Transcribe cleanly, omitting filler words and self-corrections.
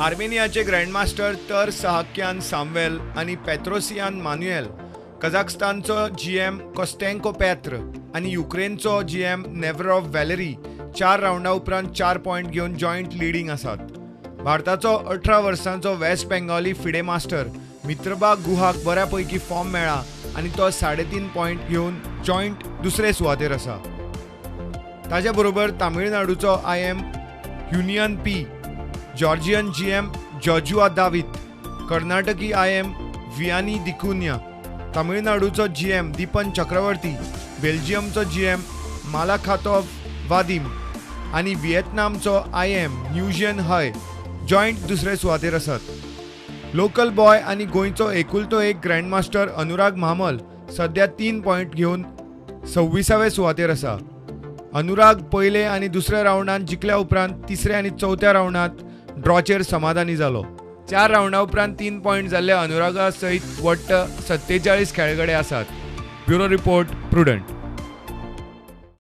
आर्मेनियाचे grandmaster तर सहाक्यान सामवेल आणि पेत्रोसियान Manuel, कझाकस्तानचो GM कोस्टेंको पेत्र आणि युक्रेनचो जीएम नेव्हरोव वॅलेरी 4 राउंडा उपरांत 4 पॉयंट घेवन जॉयंट लिडिंग आसात. भारताचो 18 वर्सांचो वेस्ट बेंगॉली फिडे मास्टर मित्रबा गुहाक बऱ्यापैकी फॉर्म मेळ्ळा आणि तो 3.5 पॉयंट घेवन जॉयंट दुसरे सुवातेर आसा. ताचे बरोबर तामिळनाडूचो आयएम युनियन पी, जॉर्जियन जीएम जॉर्जुआ दावीत, कर्नाटकी आयएम Vianney दिकुन्या, तामिळनाडूचो GM दीपन Chakraborty, बेल्जियमचो GM मालाखातोव Vadim आणि व्हिएतनामचो आयएम न्यूजियन हय जॉयंट दुसरे सुवातेर आसात. लोकल बॉय आणि गोंयचो एकुलतो एक ग्रँडमास्टर अनुराग म्हामल सध्या 3 पॉयंट घेवन 26व्या सुवातेर आसा. अनुराग पयले आणि दुसऱ्या राउंडात जिखल्या उपरांत तिसऱ्या आणि चौथ्या राउंडात ड्रॉचेर समाधानी जालो. 4 राउंडा उपरांत 3 पॉयंट जाल्ल्या अनुरागा सयत वट्ट 47 खेळगडे आसात. Bureau report, prudent.